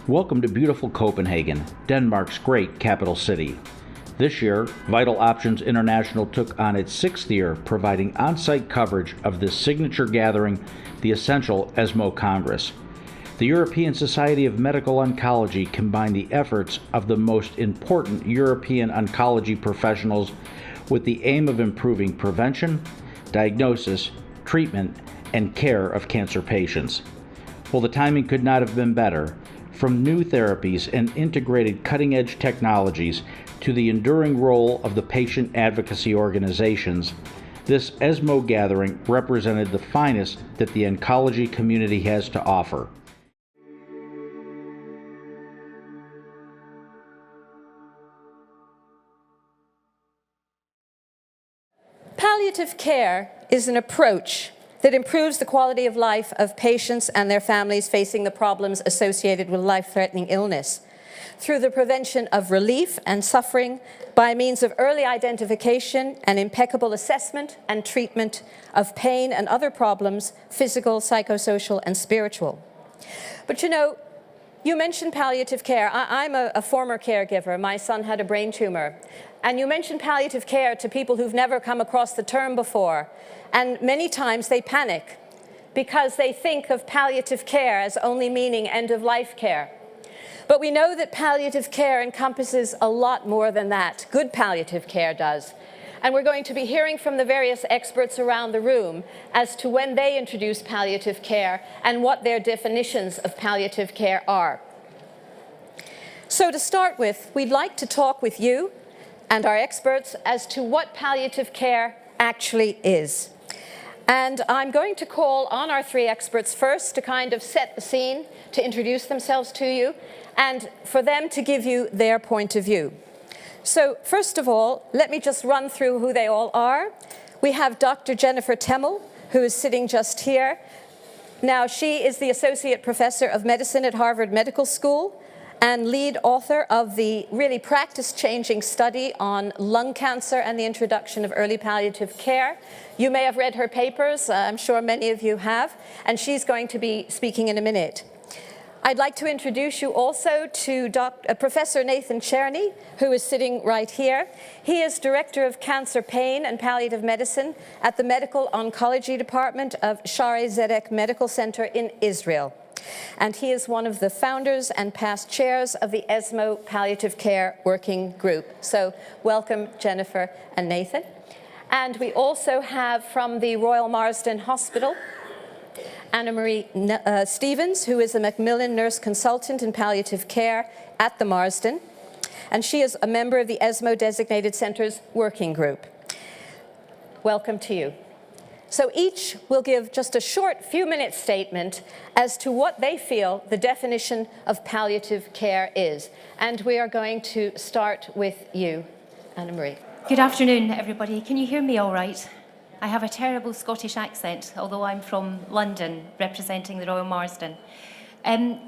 Welcome to beautiful Copenhagen, Denmark's great capital city. This year, Vital Options International took on its 6th year, providing on-site coverage of this signature gathering, the essential ESMO Congress. The European Society of Medical Oncology combined the efforts of the most important European oncology professionals with the aim of improving prevention, diagnosis, treatment, and care of cancer patients. Well, the timing could not have been better. From new therapies and integrated cutting-edge technologies to the enduring role of the patient advocacy organizations, this ESMO gathering represented the finest that the oncology community has to offer. Palliative care is an approach that improves the quality of life of patients and their families facing the problems associated with life-threatening illness through the prevention of relief and suffering by means of early identification and impeccable assessment and treatment of pain and other problems, physical, psychosocial, and spiritual. But you mentioned palliative care. I'm a former caregiver. My son had a brain tumor. And you mentioned palliative care to people who've never come across the term before. And many times they panic because they think of palliative care as only meaning end-of-life care. But we know that palliative care encompasses a lot more than that. Good palliative care does. And we're going to be hearing from the various experts around the room as to when they introduce palliative care and what their definitions of palliative care are. So to start with, we'd like to talk with you and our experts as to what palliative care actually is. And I'm going to call on our 3 experts first to kind of set the scene, to introduce themselves to you, and for them to give you their point of view. So first of all, let me just run through who they all are. We have Dr. Jennifer Temmel, who is sitting just here. Now, she is the Associate Professor of Medicine at Harvard Medical School and lead author of the really practice-changing study on lung cancer and the introduction of early palliative care. You may have read her papers, I'm sure many of you have, and she's going to be speaking in a minute. I'd like to introduce you also to Professor Nathan Czerny, who is sitting right here. He is Director of Cancer Pain and Palliative Medicine at the Medical Oncology Department of Shaare Zedek Medical Center in Israel. And he is one of the founders and past chairs of the ESMO Palliative Care Working Group. So welcome, Jennifer and Nathan. And we also have from the Royal Marsden Hospital, Annamarie Stevens, who is a Macmillan nurse consultant in palliative care at the Marsden. And she is a member of the ESMO Designated Centers Working Group. Welcome to you. So each will give just a short few-minute statement as to what they feel the definition of palliative care is. And we are going to start with you, Annamarie. Good afternoon, everybody. Can you hear me all right? I have a terrible Scottish accent, although I'm from London, representing the Royal Marsden.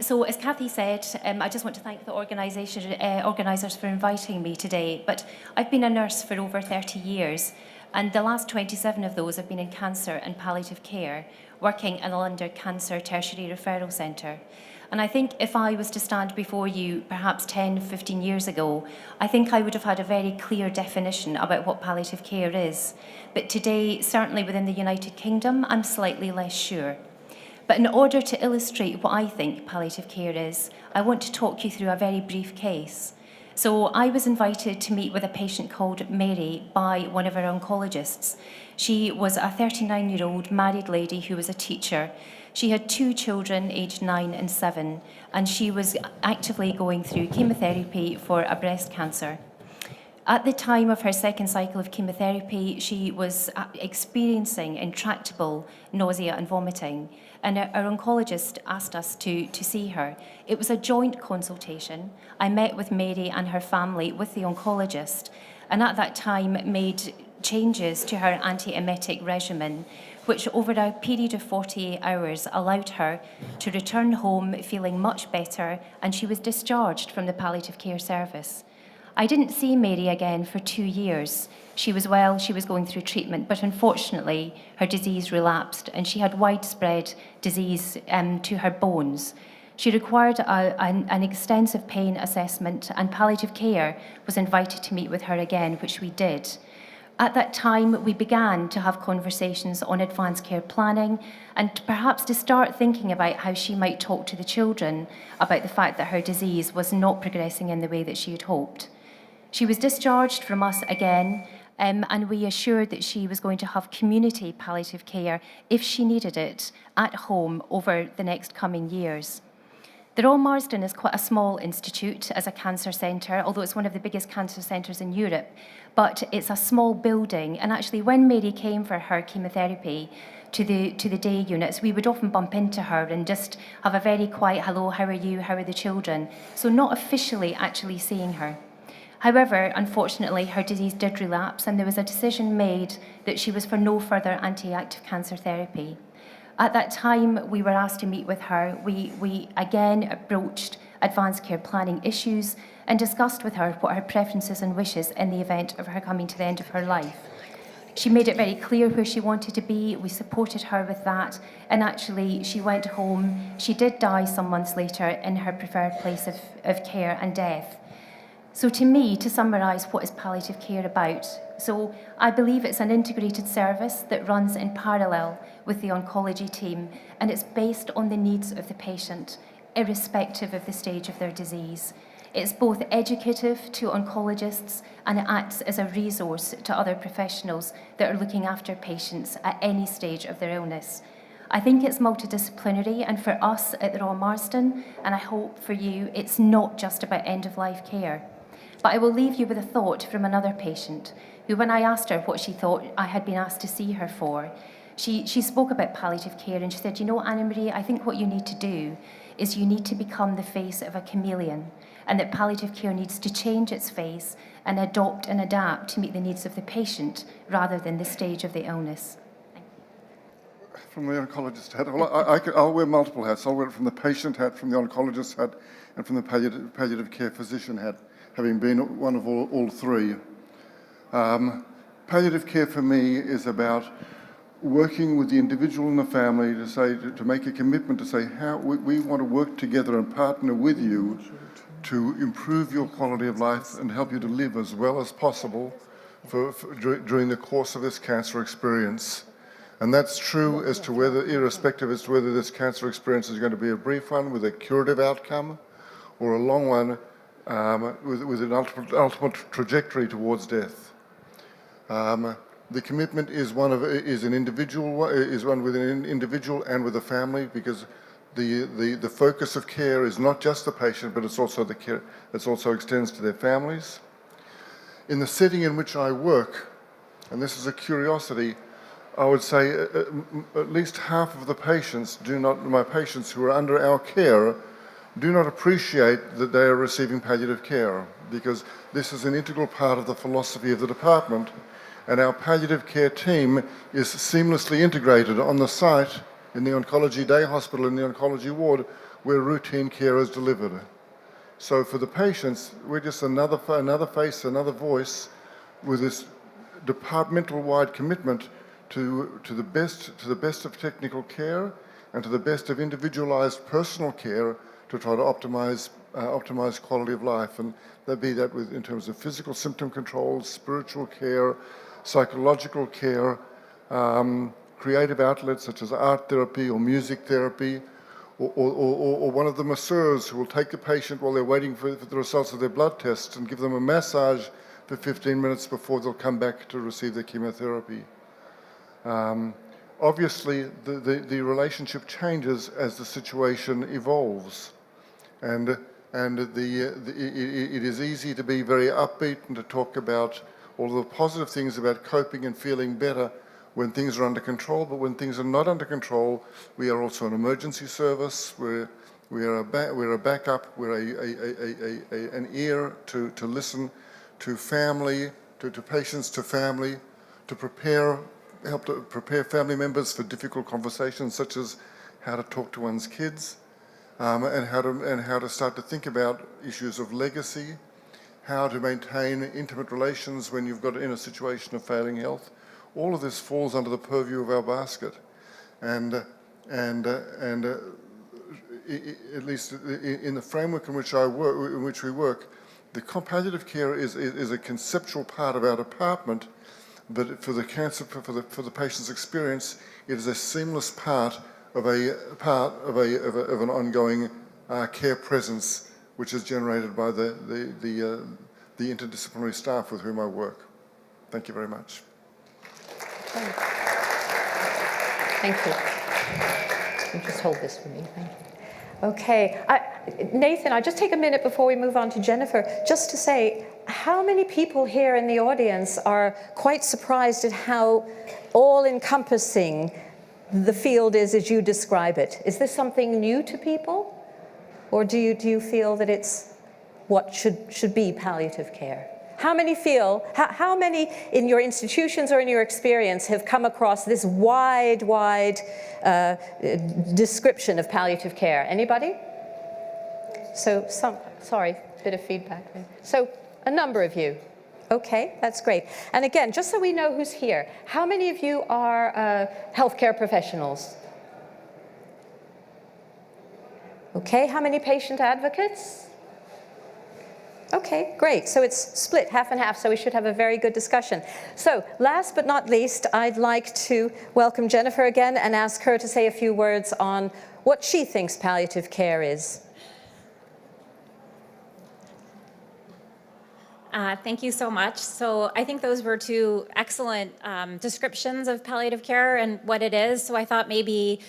So as Kathy said, I just want to thank the organisers for inviting me today. But I've been a nurse for over 30 years. And the last 27 of those have been in cancer and palliative care, working in the London Cancer Tertiary Referral Centre. And I think if I was to stand before you perhaps 10, 15 years ago, I think I would have had a very clear definition about what palliative care is. But today, certainly within the United Kingdom, I'm slightly less sure. But in order to illustrate what I think palliative care is, I want to talk you through a very brief case. So I was invited to meet with a patient called Mary by one of our oncologists. She was a 39-year-old married lady who was a teacher. She had 2 children, aged 9 and 7, and she was actively going through chemotherapy for a breast cancer. At the time of her 2nd cycle of chemotherapy, she was experiencing intractable nausea and vomiting, and our oncologist asked us to see her. It was a joint consultation. I met with Mary and her family with the oncologist, and at that time made changes to her antiemetic regimen, which over a period of 48 hours allowed her to return home feeling much better, and she was discharged from the palliative care service. I didn't see Mary again for 2 years. She was well, she was going through treatment, but unfortunately her disease relapsed and she had widespread disease to her bones. She required an extensive pain assessment, and palliative care was invited to meet with her again, which we did. At that time, we began to have conversations on advanced care planning and perhaps to start thinking about how she might talk to the children about the fact that her disease was not progressing in the way that she had hoped. She was discharged from us again, and we assured that she was going to have community palliative care if she needed it at home over the next coming years. The Royal Marsden is quite a small institute as a cancer centre, although it's one of the biggest cancer centres in Europe, but it's a small building, and actually when Mary came for her chemotherapy to the day units, we would often bump into her and just have a very quiet hello, how are you, how are the children, so not officially actually seeing her. However, unfortunately, her disease did relapse, and there was a decision made that she was for no further anti-active cancer therapy. At that time, we were asked to meet with her. We again broached advanced care planning issues and discussed with her what her preferences and wishes in the event of her coming to the end of her life. She made it very clear where she wanted to be. We supported her with that, and actually she went home. She did die some months later in her preferred place of care and death. So to me, to summarise, what is palliative care about? So I believe it's an integrated service that runs in parallel with the oncology team, and it's based on the needs of the patient, irrespective of the stage of their disease. It's both educative to oncologists, and it acts as a resource to other professionals that are looking after patients at any stage of their illness. I think it's multidisciplinary, and for us at the Royal Marsden, and I hope for you, it's not just about end-of-life care. But I will leave you with a thought from another patient who, when I asked her what she thought I had been asked to see her for, she spoke about palliative care, and she said, you know, Annamarie, I think what you need to do is you need to become the face of a chameleon, and that palliative care needs to change its face and adopt and adapt to meet the needs of the patient rather than the stage of the illness. From the oncologist hat, I'll wear multiple hats. I'll wear it from the patient hat, from the oncologist hat, and from the palliative care physician hat, having been one of all three. Palliative care for me is about working with the individual and the family to make a commitment to say how we want to work together and partner with you to improve your quality of life and help you to live as well as possible during the course of this cancer experience. And that's true as to whether, irrespective as to whether this cancer experience is going to be a brief one with a curative outcome or a long one with an ultimate trajectory towards death. The commitment is one with an individual and with a family, because the focus of care is not just the patient, but it's also the care. It also extends to their families. In the setting in which I work, and this is a curiosity, I would say at least half of the patients my patients who are under our care do not appreciate that they are receiving palliative care, because this is an integral part of the philosophy of the department, and our palliative care team is seamlessly integrated on the site in the oncology day hospital, in the oncology ward, where routine care is delivered. So for the patients, we're just another face, another voice with this departmental-wide commitment to the best of technical care and to the best of individualized personal care to try to optimize quality of life, and that in terms of physical symptom control, spiritual care, psychological care, creative outlets such as art therapy or music therapy, or one of the masseurs who will take the patient while they're waiting for the results of their blood tests and give them a massage for 15 minutes before they'll come back to receive their chemotherapy. Obviously, the relationship changes as the situation evolves, and it is easy to be very upbeat and to talk about all the positive things about coping and feeling better when things are under control. But when things are not under control, we are also an emergency service. We're a backup. We're an ear to listen to family, to patients, to family, to help to prepare family members for difficult conversations, such as how to talk to one's kids, and how to start to think about issues of legacy, how to maintain intimate relations when you've got in a situation of failing health. All of this falls under the purview of our basket, and at least in the framework in which we work, the palliative care is a conceptual part of our department, but for the for the patient's experience, it is a seamless part of an ongoing care presence, which is generated by the interdisciplinary staff with whom I work. Thank you very much. Thank you. You just hold this for me. Thank you. Okay. Nathan, I'll just take a minute before we move on to Jennifer, just to say, how many people here in the audience are quite surprised at how all-encompassing the field is as you describe it? Is this something new to people? Or do you feel that it's what should be palliative care? How many how many in your institutions or in your experience have come across this wide description of palliative care? Anybody? So sorry, bit of feedback there. So a number of you. Okay, that's great. And again, just so we know who's here, how many of you are healthcare professionals? Okay, how many patient advocates? Okay, great. So it's split half and half, so we should have a very good discussion. So last but not least, I'd like to welcome Jennifer again and ask her to say a few words on what she thinks palliative care is. Thank you so much. So I think those were two excellent descriptions of palliative care and what it is. So I thought maybe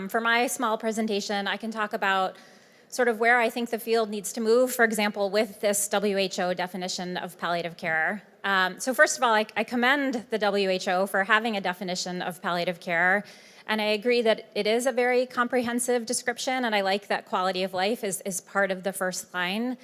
for my small presentation, I can talk about sort of where I think the field needs to move, for example, with this WHO definition of palliative care. So first of all, I commend the WHO for having a definition of palliative care. And I agree that it is a very comprehensive description, and I like that quality of life is part of the first line.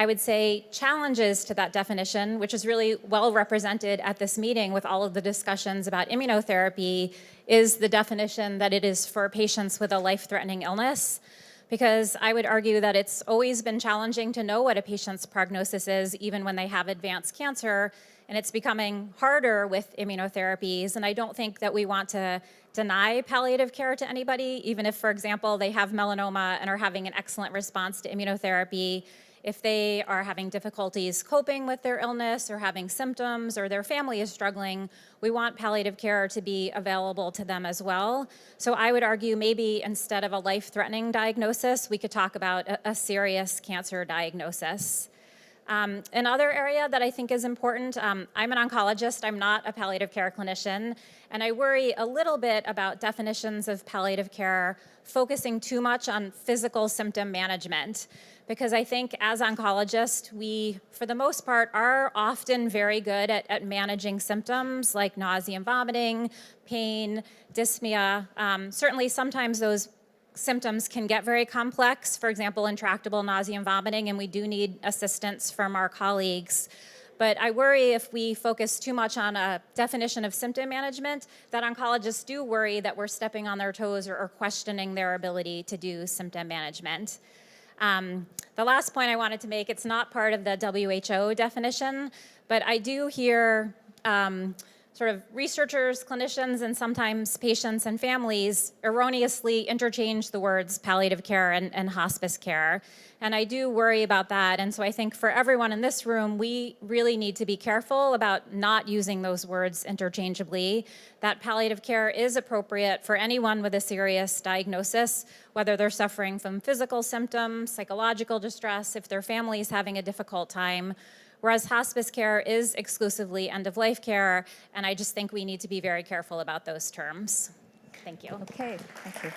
I would say challenges to that definition, which is really well represented at this meeting with all of the discussions about immunotherapy, is the definition that it is for patients with a life-threatening illness. Because I would argue that it's always been challenging to know what a patient's prognosis is, even when they have advanced cancer, and it's becoming harder with immunotherapies. And I don't think that we want to deny palliative care to anybody, even if, for example, they have melanoma and are having an excellent response to immunotherapy. If they are having difficulties coping with their illness or having symptoms or their family is struggling, we want palliative care to be available to them as well. So I would argue maybe instead of a life-threatening diagnosis, we could talk about a serious cancer diagnosis. Another area that I think is important, I'm an oncologist, I'm not a palliative care clinician, and I worry a little bit about definitions of palliative care focusing too much on physical symptom management. Because I think as oncologists, we, for the most part, are often very good at managing symptoms like nausea and vomiting, pain, dyspnea. Certainly sometimes those symptoms can get very complex, for example, intractable nausea and vomiting, and we do need assistance from our colleagues. But I worry if we focus too much on a definition of symptom management, that oncologists do worry that we're stepping on their toes or questioning their ability to do symptom management. The last point I wanted to make, it's not part of the WHO definition, but I do hear sort of researchers, clinicians, and sometimes patients and families erroneously interchange the words palliative care and hospice care. And I do worry about that. And so I think for everyone in this room, we really need to be careful about not using those words interchangeably, that palliative care is appropriate for anyone with a serious diagnosis, whether they're suffering from physical symptoms, psychological distress, if their family is having a difficult time, whereas hospice care is exclusively end-of-life care, and I just think we need to be very careful about those terms. Thank you. Okay, thank you.